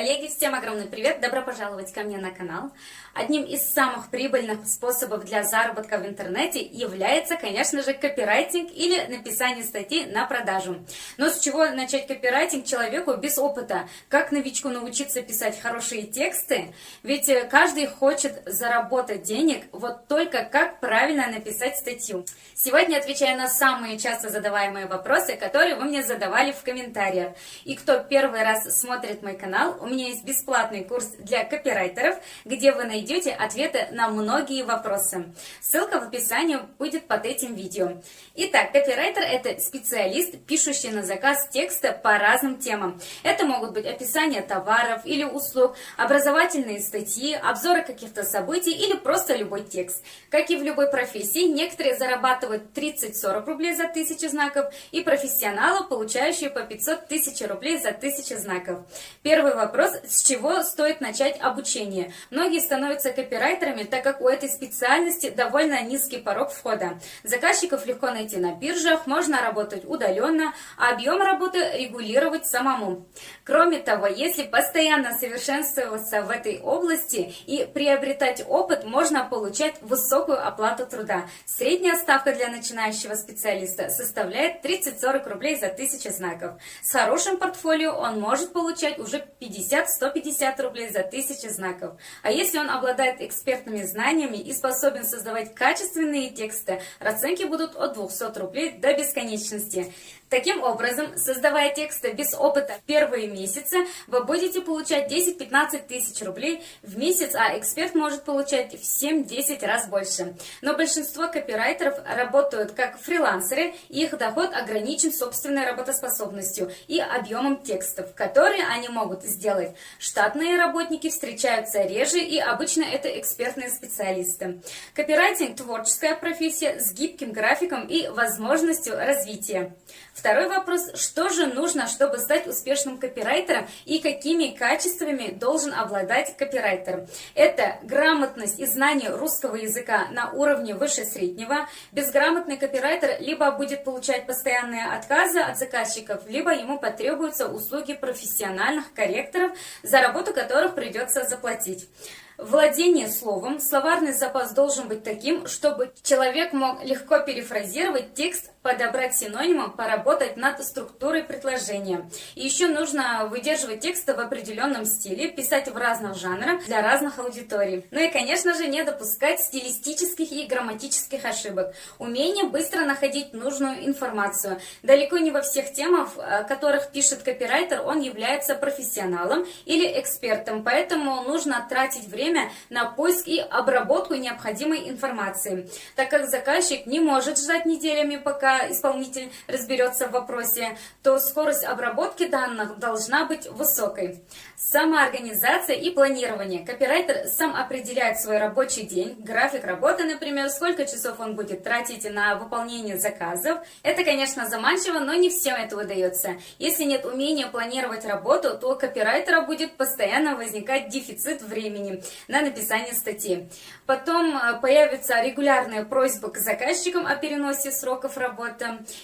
Коллеги, всем огромный привет! Добро пожаловать ко мне на канал. Одним из самых прибыльных способов для заработка в интернете является, конечно же, копирайтинг или написание статей на продажу. Но с чего начать копирайтинг человеку без опыта? Как новичку научиться писать хорошие тексты? Ведь каждый хочет заработать денег, вот только как правильно написать статью. Сегодня отвечаю на самые часто задаваемые вопросы, которые вы мне задавали в комментариях. И кто первый раз смотрит мой канал, у меня есть бесплатный курс для копирайтеров, где вы найдете ответы на многие вопросы. Ссылка в описании будет под этим видео. Итак, копирайтер – это специалист, пишущий на заказ тексты по разным темам. Это могут быть описания товаров или услуг, образовательные статьи, обзоры каких-то событий или просто любой текст. Как и в любой профессии, некоторые зарабатывают 30-40 рублей за 1000 знаков, и профессионалы, получающие по 500 тысяч рублей за 1000 знаков. Первый вопрос: с чего стоит начать обучение? Многие становятся копирайтерами, так как у этой специальности довольно низкий порог входа. Заказчиков легко найти на биржах, можно работать удаленно, а объем работы регулировать самому. Кроме того, если постоянно совершенствоваться в этой области и приобретать опыт, можно получать высокую оплату труда. Средняя ставка для начинающего специалиста составляет 30-40 рублей за 1000 знаков. С хорошим портфолио он может получать уже 50-150 рублей за 1000 знаков. А если он обладает экспертными знаниями и способен создавать качественные тексты, расценки будут от 200 рублей до бесконечности. Таким образом, создавая тексты без опыта в первые месяцы, вы будете получать 10-15 тысяч рублей в месяц, а эксперт может получать в 7-10 раз больше. Но большинство копирайтеров работают как фрилансеры, и их доход ограничен собственной работоспособностью и объемом текстов, которые они могут сделать. Штатные работники встречаются реже, и обычно это экспертные специалисты. Копирайтинг – творческая профессия с гибким графиком и возможностью развития. Второй вопрос: что же нужно, чтобы стать успешным копирайтером, и какими качествами должен обладать копирайтер? Это грамотность и знание русского языка на уровне выше среднего. Безграмотный копирайтер либо будет получать постоянные отказы от заказчиков, либо ему потребуются услуги профессиональных корректоров, за работу которых придется заплатить. Владение словом, словарный запас должен быть таким, чтобы человек мог легко перефразировать текст, подобрать синонимы, поработать над структурой предложения. И еще нужно выдерживать тексты в определенном стиле, писать в разных жанрах для разных аудиторий. Ну и, конечно же, не допускать стилистических и грамматических ошибок. Умение быстро находить нужную информацию. Далеко не во всех темах, о которых пишет копирайтер, он является профессионалом или экспертом, поэтому нужно тратить время на поиск и обработку необходимой информации, так как заказчик не может ждать неделями, пока исполнитель разберется в вопросе, то скорость обработки данных должна быть высокой. Самоорганизация и планирование. Копирайтер сам определяет свой рабочий день, график работы, например, сколько часов он будет тратить на выполнение заказов. Это, конечно, заманчиво, но не всем это удается. Если нет умения планировать работу, то у копирайтера будет постоянно возникать дефицит времени на написание статьи. Потом появятся регулярные просьбы к заказчикам о переносе сроков работы,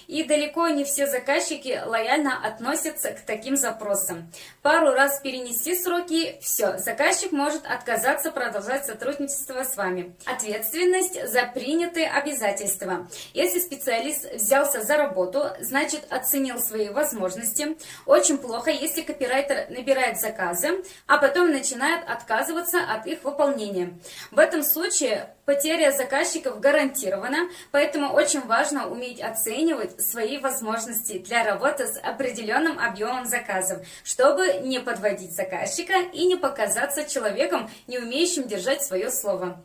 и далеко не все заказчики лояльно относятся к таким запросам. Пару раз перенести сроки – все, заказчик может отказаться продолжать сотрудничество с вами. Ответственность за принятые обязательства. Если специалист взялся за работу, значит оценил свои возможности. Очень плохо, если копирайтер набирает заказы, а потом начинает отказываться от их выполнения. В этом случае потеря заказчиков гарантирована, поэтому очень важно уметь оценивать свои возможности для работы с определенным объемом заказов, чтобы не подводить заказчика и не показаться человеком, не умеющим держать свое слово.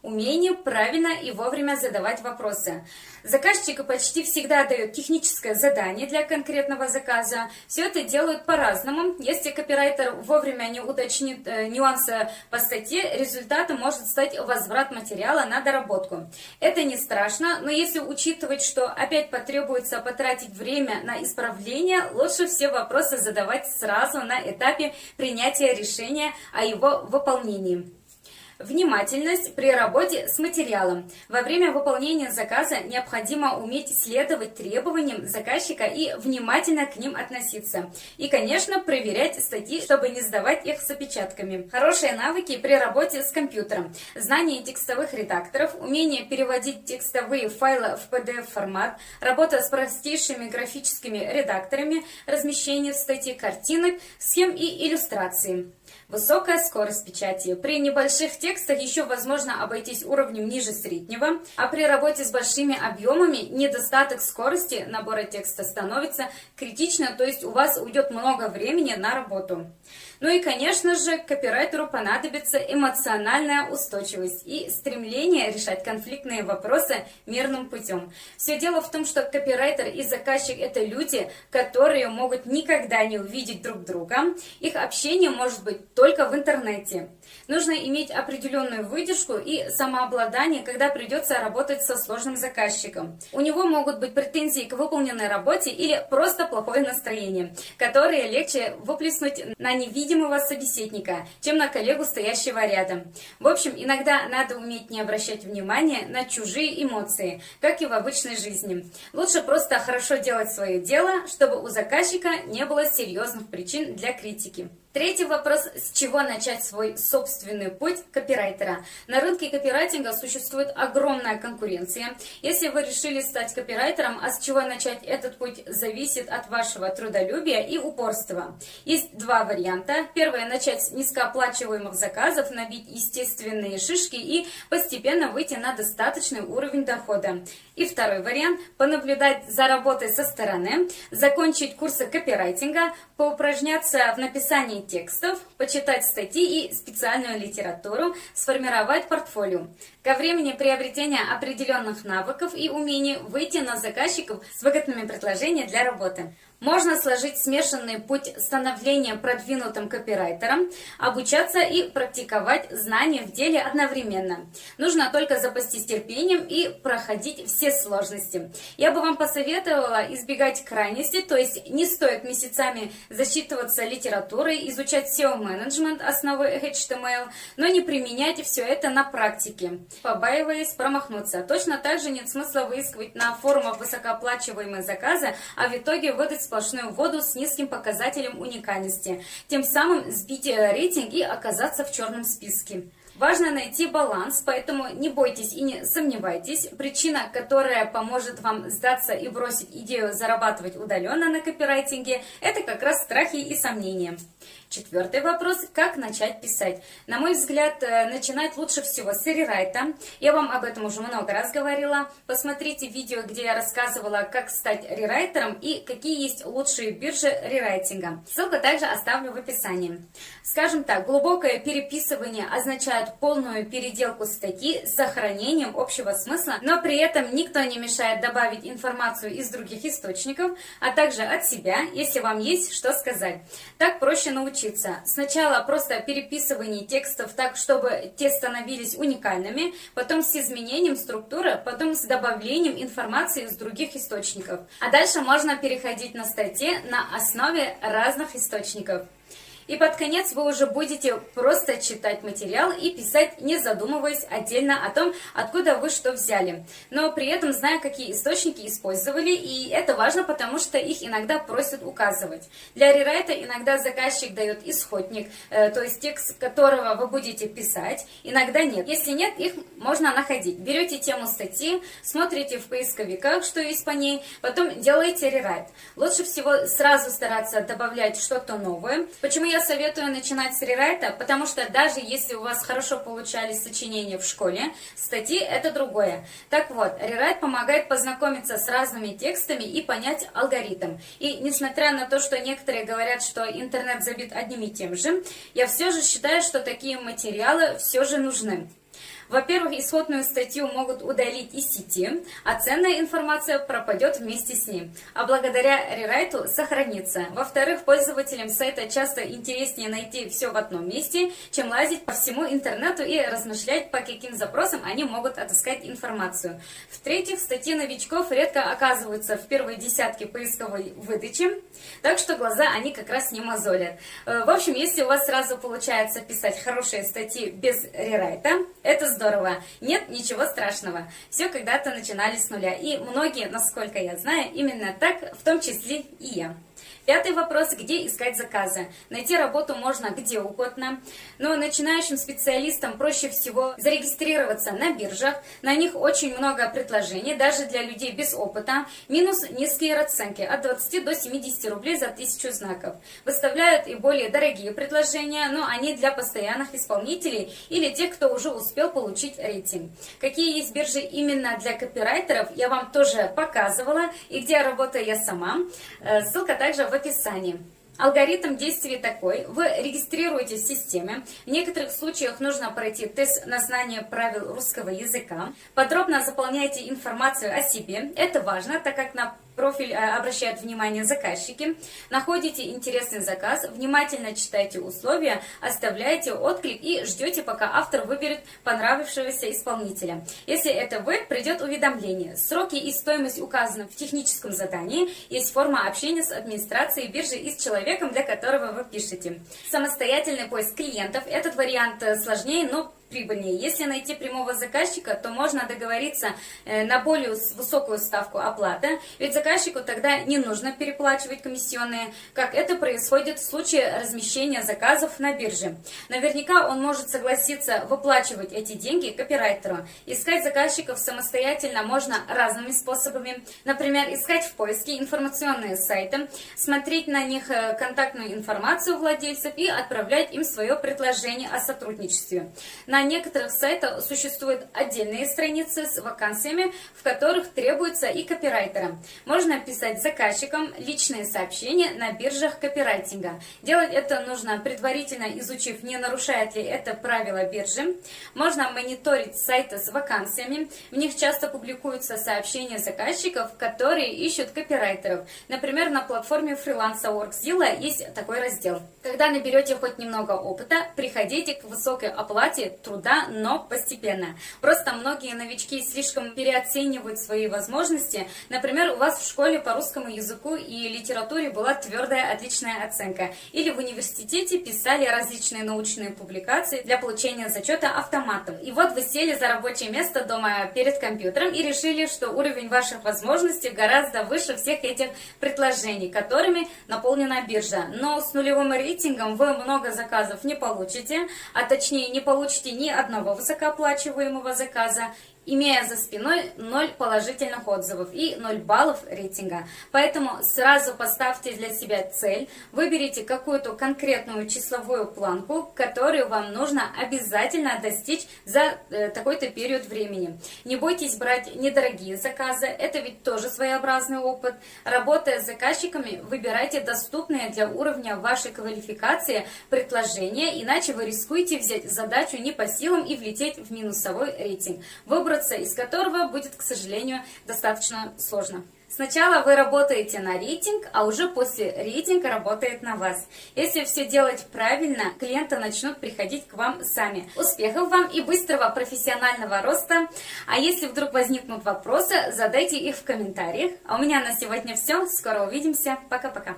Умение правильно и вовремя задавать вопросы. Заказчик почти всегда дает техническое задание для конкретного заказа. Все это делают по-разному. Если копирайтер вовремя не уточнит нюансы по статье, результатом может стать возврат материала на доработку. Это не страшно, но если учитывать, что опять потребуется потратить время на исправление, лучше все вопросы задавать сразу на этапе принятия решения о его выполнении. Внимательность при работе с материалом. Во время выполнения заказа необходимо уметь следовать требованиям заказчика и внимательно к ним относиться. И, конечно, проверять статьи, чтобы не сдавать их с опечатками. Хорошие навыки при работе с компьютером. Знание текстовых редакторов, умение переводить текстовые файлы в PDF-формат, работа с простейшими графическими редакторами, размещение в статье картинок, схем и иллюстраций. Высокая скорость печати. При небольших текстах еще возможно обойтись уровнем ниже среднего, а при работе с большими объемами недостаток скорости набора текста становится критично, то есть у вас уйдет много времени на работу. Ну и, конечно же, копирайтеру понадобится эмоциональная устойчивость и стремление решать конфликтные вопросы мирным путем. Все дело в том, что копирайтер и заказчик – это люди, которые могут никогда не увидеть друг друга. Их общение может быть только в интернете. Нужно иметь определенную выдержку и самообладание, когда придется работать со сложным заказчиком. У него могут быть претензии к выполненной работе или просто плохое настроение, которые легче выплеснуть на невидимого собеседника, чем на коллегу, стоящего рядом. В общем, иногда надо уметь не обращать внимания на чужие эмоции, как и в обычной жизни. Лучше просто хорошо делать свое дело, чтобы у заказчика не было серьезных причин для критики. Третий вопрос: с чего начать свой собственный путь копирайтера? На рынке копирайтинга существует огромная конкуренция. Если вы решили стать копирайтером, а с чего начать этот путь зависит от вашего трудолюбия и упорства. Есть два варианта. Первый — начать с низкооплачиваемых заказов, набить естественные шишки и постепенно выйти на достаточный уровень дохода. И второй вариант — понаблюдать за работой со стороны, закончить курсы копирайтинга, поупражняться в написании текстов, почитать статьи и специальную литературу, сформировать портфолио. Ко времени приобретения определенных навыков и умений выйти на заказчиков с выгодными предложениями для работы. Можно сложить смешанный путь становления продвинутым копирайтером, обучаться и практиковать знания в деле одновременно. Нужно только запастись терпением и проходить все сложности. Я бы вам посоветовала избегать крайности, то есть не стоит месяцами засчитываться литературой, изучать SEO-менеджмент, основы HTML, но не применять все это на практике, побаиваясь промахнуться. Точно так же нет смысла выискивать на форумах высокооплачиваемые заказы, а в итоге выдать сплошную воду с низким показателем уникальности, тем самым сбить рейтинг и оказаться в черном списке. Важно найти баланс, поэтому не бойтесь и не сомневайтесь. Причина, которая поможет вам сдаться и бросить идею зарабатывать удаленно на копирайтинге, это как раз страхи и сомнения. Четвертый вопрос: как начать писать? На мой взгляд, начинать лучше всего с рерайта. Я вам об этом уже много раз говорила. Посмотрите видео, где я рассказывала, как стать рерайтером и какие есть лучшие биржи рерайтинга. Ссылку также оставлю в описании. Скажем так, глубокое переписывание означает полную переделку статьи с сохранением общего смысла, но при этом никто не мешает добавить информацию из других источников, а также от себя, если вам есть что сказать. Так проще научиться. Сначала просто переписывание текстов так, чтобы те становились уникальными, потом с изменением структуры, потом с добавлением информации из других источников. А дальше можно переходить на статьи на основе разных источников. И под конец вы уже будете просто читать материал и писать, не задумываясь отдельно о том, откуда вы что взяли. Но при этом зная, какие источники использовали, и это важно, потому что их иногда просят указывать. Для рерайта иногда заказчик дает исходник, то есть текст, которого вы будете писать, иногда нет. Если нет, их можно находить. Берете тему статьи, смотрите в поисковиках, что есть по ней, потом делаете рерайт. Лучше всего сразу стараться добавлять что-то новое. Почему я советую начинать с рерайта? Потому что даже если у вас хорошо получались сочинения в школе, статьи — это другое. Так вот, рерайт помогает познакомиться с разными текстами и понять алгоритм. И несмотря на то, что некоторые говорят, что интернет забит одним и тем же, я все же считаю, что такие материалы все же нужны. Во-первых, исходную статью могут удалить из сети, а ценная информация пропадет вместе с ней, а благодаря рерайту сохранится. Во-вторых, пользователям сайта часто интереснее найти все в одном месте, чем лазить по всему интернету и размышлять, по каким запросам они могут отыскать информацию. В-третьих, статьи новичков редко оказываются в первой десятке поисковой выдачи, так что глаза они как раз не мозолят. В общем, если у вас сразу получается писать хорошие статьи без рерайта, это здорово. Нет ничего страшного. Все когда-то начинали с нуля. И многие, насколько я знаю, именно так, в том числе и я. Пятый вопрос, где искать заказы. Найти работу можно где угодно, но начинающим специалистам проще всего зарегистрироваться на биржах. На них очень много предложений, даже для людей без опыта. Минус низкие расценки, от 20 до 70 рублей за 1000 знаков. Выставляют и более дорогие предложения, но они для постоянных исполнителей или тех, кто уже успел получить рейтинг. Какие есть биржи именно для копирайтеров, я вам тоже показывала, и где работаю я сама. Ссылка также в описании. Алгоритм действий такой. Вы регистрируетесь в системе. В некоторых случаях нужно пройти тест на знание правил русского языка. Подробно заполняйте информацию о себе. Это важно, так как на профиль обращают внимание заказчики. Находите интересный заказ, внимательно читайте условия, оставляете отклик и ждете, пока автор выберет понравившегося исполнителя. Если это вы, придет уведомление. Сроки и стоимость указаны в техническом задании. Есть форма общения с администрацией биржи и с человеком, для которого вы пишете. Самостоятельный поиск клиентов. Этот вариант сложнее, но прибыльнее. Если найти прямого заказчика, то можно договориться на более высокую ставку оплаты, ведь заказчику тогда не нужно переплачивать комиссионные, как это происходит в случае размещения заказов на бирже. Наверняка он может согласиться выплачивать эти деньги копирайтеру. Искать заказчиков самостоятельно можно разными способами. Например, искать в поиске информационные сайты, смотреть на них контактную информацию владельцев и отправлять им свое предложение о сотрудничестве. На некоторых сайтах существуют отдельные страницы с вакансиями, в которых требуется и копирайтера. Можно писать заказчикам личные сообщения на биржах копирайтинга. Делать это нужно предварительно изучив, не нарушает ли это правила биржи. Можно мониторить сайты с вакансиями. В них часто публикуются сообщения заказчиков, которые ищут копирайтеров. Например, на платформе Freelancer Workzilla есть такой раздел. Когда наберете хоть немного опыта, приходите к высокой оплате труда, но постепенно. Просто многие новички слишком переоценивают свои возможности. Например, у вас в школе по русскому языку и литературе была твердая отличная оценка. Или в университете писали различные научные публикации для получения зачета автоматом. И вот вы сели за рабочее место дома перед компьютером и решили, что уровень ваших возможностей гораздо выше всех этих предложений, которыми наполнена биржа. Но с нулевым рейтингом вы много заказов не получите, а точнее не получите ни одного высокооплачиваемого заказа, имея за спиной 0 положительных отзывов и 0 баллов рейтинга. Поэтому сразу поставьте для себя цель, выберите какую-то конкретную числовую планку, которую вам нужно обязательно достичь за такой-то период времени. Не бойтесь брать недорогие заказы, это ведь тоже своеобразный опыт. Работая с заказчиками, выбирайте доступные для уровня вашей квалификации предложения, иначе вы рискуете взять задачу не по силам и влететь в минусовой рейтинг, выбраться из которого будет, к сожалению, достаточно сложно. Сначала вы работаете на рейтинг, а уже после рейтинга работает на вас. Если все делать правильно, клиенты начнут приходить к вам сами. Успехов вам и быстрого профессионального роста. А если вдруг возникнут вопросы, задайте их в комментариях. А у меня на сегодня все. Скоро увидимся. Пока-пока.